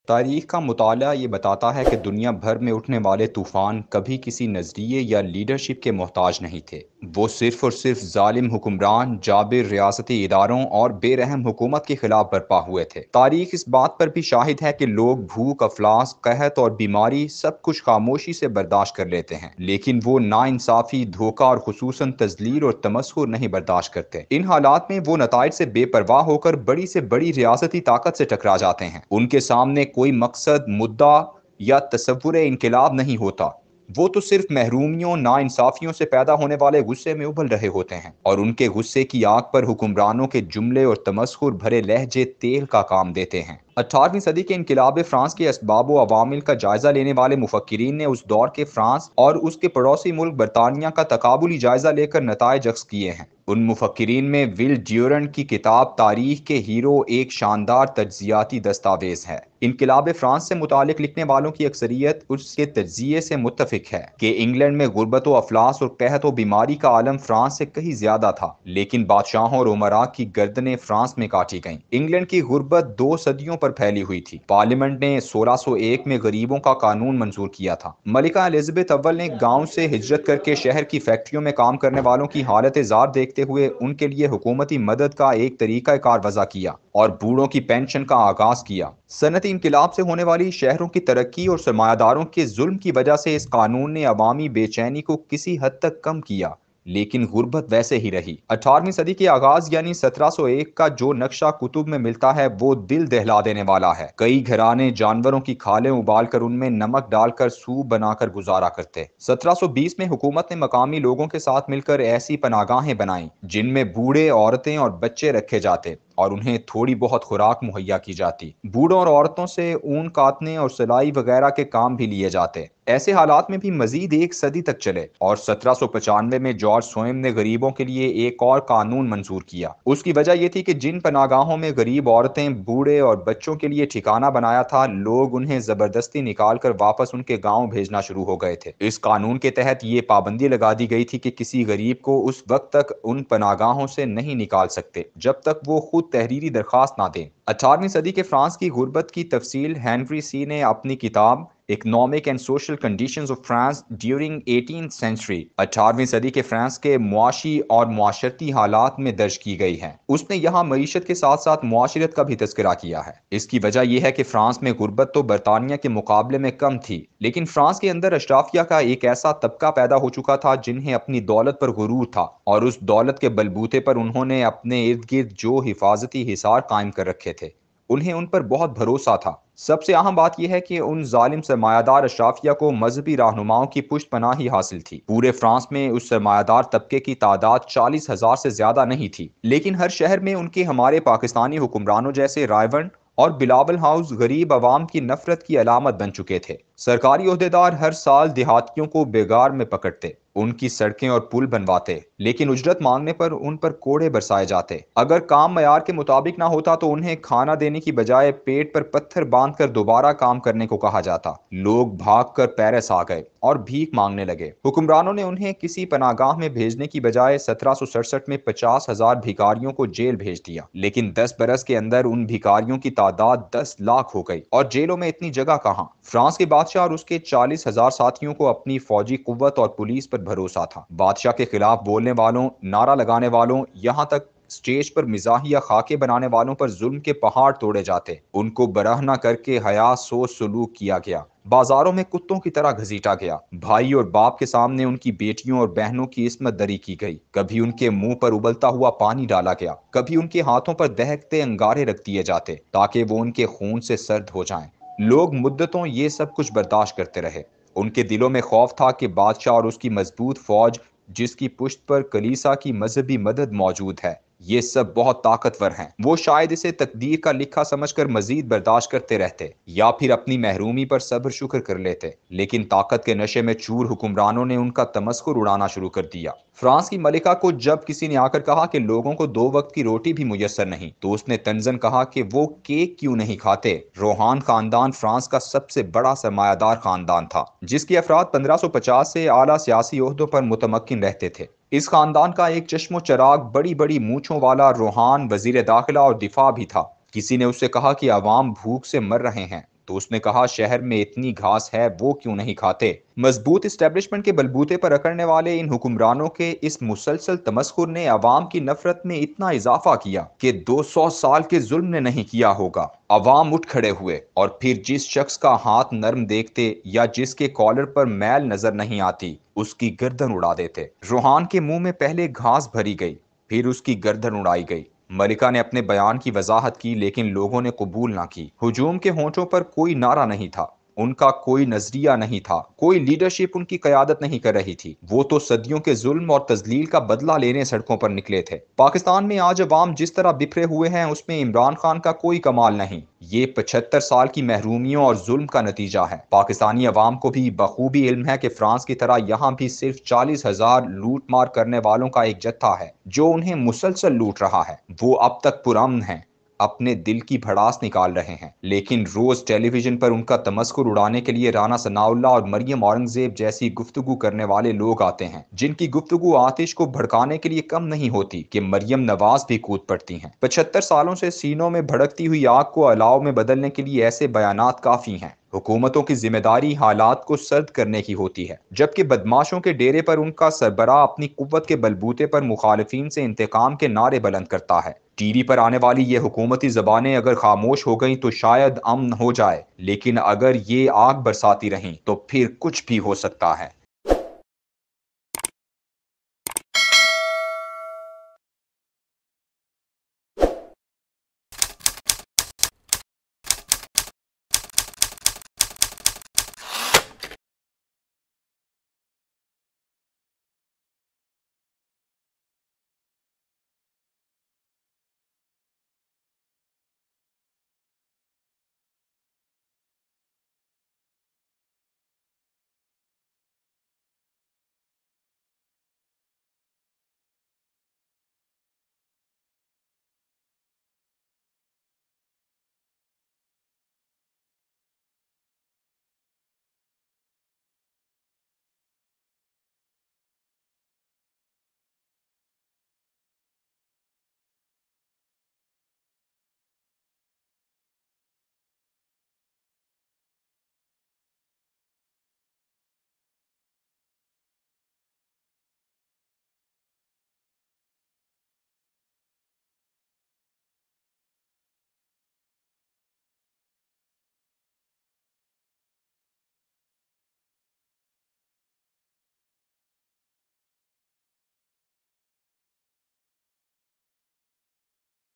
तारीख का मुताला ये बताता है कि दुनिया भर में उठने वाले तूफान कभी किसी नज़रिए या लीडरशिप के मोहताज नहीं थे। वो सिर्फ और सिर्फ जालिम हुक्मरान, जाबिर रियासती इदारों और बेरहम हुकूमत के खिलाफ बर्पा हुए थे। तारीख इस बात पर भी शाहिद है कि लोग भूख, अफलास, कहत और बीमारी सब कुछ खामोशी से बर्दाश्त कर लेते हैं, लेकिन वो नाइंसाफ़ी, धोखा और खुसूसन तजलील और तमस्खुर नहीं बर्दाश्त करते। इन हालात में वो नताइज से बेपरवाह होकर बड़ी से बड़ी रियासती ताकत से टकरा जाते हैं। उनके सामने कोई मकसद, मुद्दा या तसव्वुर इनकलाब नहीं होता। वो तो सिर्फ महरूमियों, नाइंसाफियों से पैदा होने वाले गुस्से में उबल रहे होते हैं, और उनके गुस्से की आग पर हुक्मरानों के जुमले और तमस्खुर भरे लहजे तेल का काम देते हैं। 18वीं सदी के इनकलाब फ्रांस के असबाब व अवामिल का जायजा लेने वाले मुफक्किरीन ने उस दौर के फ्रांस और उसके पड़ोसी मुल्क बरतानिया का तकाबुली जायजा लेकर नताइज अक्स किए हैं। उन मुफक्किरीन में विल ड्यूरेंट की किताब तारीख के हीरो एक शानदार तज्जियाती दस्तावेज है। इनकलाब फ्रांस से मुतालिक लिखने वालों की अक्सरियत उसके तज्जिये से मुत्तफिक है कि इंग्लैंड में गुर्बत व अफलास और कहत व बीमारी का आलम फ्रांस से कहीं ज्यादा था, लेकिन बादशाहों और उमरा की गर्दनें फ्रांस में काटी गईं। इंग्लैंड की गुर्बत 2 सदियों पर फैली हुई थी। पार्लियामेंट ने 1601 में गरीबों का कानून मंजूर किया था। मलिका एलिजाबेथ अव्वल ने गांव से हिजरत करके शहर की फैक्ट्रियों में काम करने वालों की हालत जार देखते हुए उनके लिए हुकूमती मदद का एक तरीका कार वज़ा किया और बूढ़ों की पेंशन का आगाज किया। सनती इनकलाब से होने वाली शहरों की तरक्की और सरमायादारों के जुल्म की वजह से इस कानून ने अवामी बेचैनी को किसी हद तक कम किया, लेकिन गुर्बत वैसे ही रही। 18वीं सदी के आगाज यानी 1701 का जो नक्शा कुतुब में मिलता है वो दिल दहला देने वाला है। कई घराने जानवरों की खालें उबालकर उनमें नमक डालकर सूप बनाकर गुजारा करते। 1720 में हुकूमत ने मकामी लोगों के साथ मिलकर ऐसी पनागाहें बनाई जिनमें बूढ़े, औरतें और बच्चे रखे जाते और उन्हें थोड़ी बहुत खुराक मुहैया की जाती। बूढ़ों और औरतों से ऊन काटने और सिलाई वगैरह के काम भी लिए जाते। ऐसे हालात में भी मजीद 1 सदी तक चले और 1795 में जॉर्ज सोएम ने गरीबों के लिए एक और कानून मंजूर किया। उसकी वजह यह थी कि जिन पनागाहों में गरीब औरतें, बूढ़े और बच्चों के लिए ठिकाना बनाया था, लोग उन्हें जबरदस्ती निकाल कर वापस उनके गांव भेजना शुरू हो गए थे। इस कानून के तहत ये पाबंदी लगा दी गई थी कि किसी गरीब को उस वक्त तक उन पनागाहों से नहीं निकाल सकते जब तक वो खुद तहरीरी दरखास्त ना दें। 18वीं सदी के फ्रांस की गुर्बत की तफसील हेनरी सी ने अपनी किताब economic and social conditions of France during 18th century 18वीं सदी के फ्रांस के मुआशी और मुआशरती हालात में दर्ज की गई है। उसने यहाँ मईशत के साथ साथ मुआशरत का भी तस्करा किया है। इसकी वजह यह है कि फ्रांस में गुर्बत तो बरतानिया के मुकाबले में कम थी, लेकिन फ्रांस के अंदर अशराफिया का एक ऐसा तबका पैदा हो चुका था जिन्हें अपनी दौलत पर गुरूर था, और उस दौलत के बलबूते पर उन्होंने अपने इर्द गिर्द जो हिफाजती हिसार कायम कर रखे थे, उन्हें उन पर बहुत भरोसा था। सबसे अहम बात यह है कि उन जालिम सरमायादार अशराफिया को मजहबी रहनुमाओं की पुष्ट पनाह ही हासिल थी। पूरे फ्रांस में उस सरमायादार तबके की तादाद 40,000 से ज्यादा नहीं थी, लेकिन हर शहर में उनके हमारे पाकिस्तानी हुक्मरानों जैसे रायवन और बिलावल हाउस गरीब आवाम की नफरत की अलामत बन चुके थे। सरकारी ओहदेदार हर साल देहातियों को बेगार में पकड़ते, उनकी सड़कें और पुल बनवाते, लेकिन उजरत मांगने पर उन पर कोड़े बरसाए जाते। अगर काम मयार के मुताबिक ना होता तो उन्हें खाना देने की बजाय पेट पर पत्थर बांधकर दोबारा काम करने को कहा जाता। लोग भागकर पेरिस आ गए और भीख मांगने लगे। हुक्मरानों ने उन्हें किसी पनागाह में भेजने की बजाय 1767 में 50,000 भिखारियों को जेल भेज दिया, लेकिन 10 बरस के अंदर उन भिखारियों की तादाद 10 लाख हो गई और जेलों में इतनी जगह कहाँ। फ्रांस के बादशाह और उसके 40,000 साथियों को अपनी फौजी कुव्वत और पुलिस पर भरोसा था। बादशाह के खिलाफ बोलने वालों, नारा लगाने वालों, यहाँ तक स्टेज पर मिजाहिया खाके बनाने वालों पर जुल्म के पहाड़ तोड़े जाते। उनको बरहना करके हया सोच सलूक किया गया। बाजारों में कुत्तों की तरह घसीटा गया। भाई और बाप के सामने उनकी बेटियों और बहनों की इस्मत दरी की गई। कभी उनके मुंह पर उबलता हुआ पानी डाला गया, कभी उनके हाथों पर दहकते अंगारे रख दिए जाते ताकि वो उनके खून से सर्द हो जाएं। लोग मुद्दतों ये सब कुछ बर्दाश्त करते रहे। उनके दिलों में खौफ था कि बादशाह और उसकी मजबूत फौज, जिसकी पुश्त पर कलीसा की मजहबी मदद मौजूद है, ये सब बहुत ताकतवर हैं। वो शायद इसे तकदीर का लिखा समझकर मजीद बर्दाश्त करते रहते या फिर अपनी महरूमी पर सब्र शुक्र कर लेते, लेकिन ताकत के नशे में चूर हुक्मरानों ने उनका तमस्खुर उड़ाना शुरू कर दिया। फ्रांस की मलिका को जब किसी ने आकर कहा कि लोगों को 2 वक्त की रोटी भी मुयस्सर नहीं, तो उसने तंजन कहा कि वो केक क्यों नहीं खाते। रोहान खानदान फ्रांस का सबसे बड़ा सरमायादार खानदान था, जिसके अफराद 1550 से आला सियासी ओहदों पर मुतमक्किन रहते थे। इस खानदान का एक चश्मो चराग, बड़ी बड़ी मूछों वाला रोहान वजीर दाखिला और दिफा भी था। किसी ने उससे कहा कि अवाम भूख से मर रहे हैं, तो उसने कहा शहर में इतनी घास है वो क्यों नहीं खाते। मजबूत इस्टेब्लिशमेंट के बलबूते पर अकड़ने वाले इन हुक्मरानों के इस मुसलसल तमस्खुर ने अवाम की नफरत में इतना इजाफा किया कि 200 साल के जुल्म ने नहीं किया होगा। अवाम उठ खड़े हुए और फिर जिस शख्स का हाथ नर्म देखते या जिसके कॉलर पर मैल नजर नहीं आती उसकी गर्दन उड़ा देते। रूहान के मुंह में पहले घास भरी गई, फिर उसकी गर्दन उड़ाई गई। मलिका ने अपने बयान की वजाहत की लेकिन लोगों ने कबूल ना की। हुजूम के होंठों पर कोई नारा नहीं था, उनका कोई नजरिया नहीं था, कोई लीडरशिप उनकी कयादत नहीं कर रही थी। वो तो सदियों के जुल्म और तजलील का बदला लेने सड़कों पर निकले थे। पाकिस्तान में आज अवाम जिस तरह बिखरे हुए हैं उसमें इमरान खान का कोई कमाल नहीं। ये 75 साल की महरूमियों और जुल्म का नतीजा है। पाकिस्तानी अवाम को भी बखूबी इल्म है कि फ्रांस की तरह यहाँ भी सिर्फ 40,000 लूट मार करने वालों का एक जत्था है जो उन्हें मुसलसल लूट रहा है। वो अब तक पुरअमन है, अपने दिल की भड़ास निकाल रहे हैं, लेकिन रोज टेलीविजन पर उनका तमस्कुर उड़ाने के लिए राना सनाउल्लाह और मरियम औरंगजेब जैसी गुफ्तगू करने वाले लोग आते हैं, जिनकी गुफ्तगू आतिश को भड़काने के लिए कम नहीं होती कि मरियम नवाज भी कूद पड़ती हैं। 75 सालों से सीनों में भड़कती हुई आग को अलाव में बदलने के लिए ऐसे बयानात काफी हैं। हुकूमतों की जिम्मेदारी हालात को सर्द करने की होती है, जबकि बदमाशों के डेरे पर उनका सरबराह अपनी कुव्वत के बलबूते पर मुखालिफिन से इंतकाम के नारे बुलंद करता है। टीवी पर आने वाली ये हुकूमती जबानें अगर खामोश हो गईं तो शायद अमन हो जाए, लेकिन अगर ये आग बरसाती रहीं तो फिर कुछ भी हो सकता है।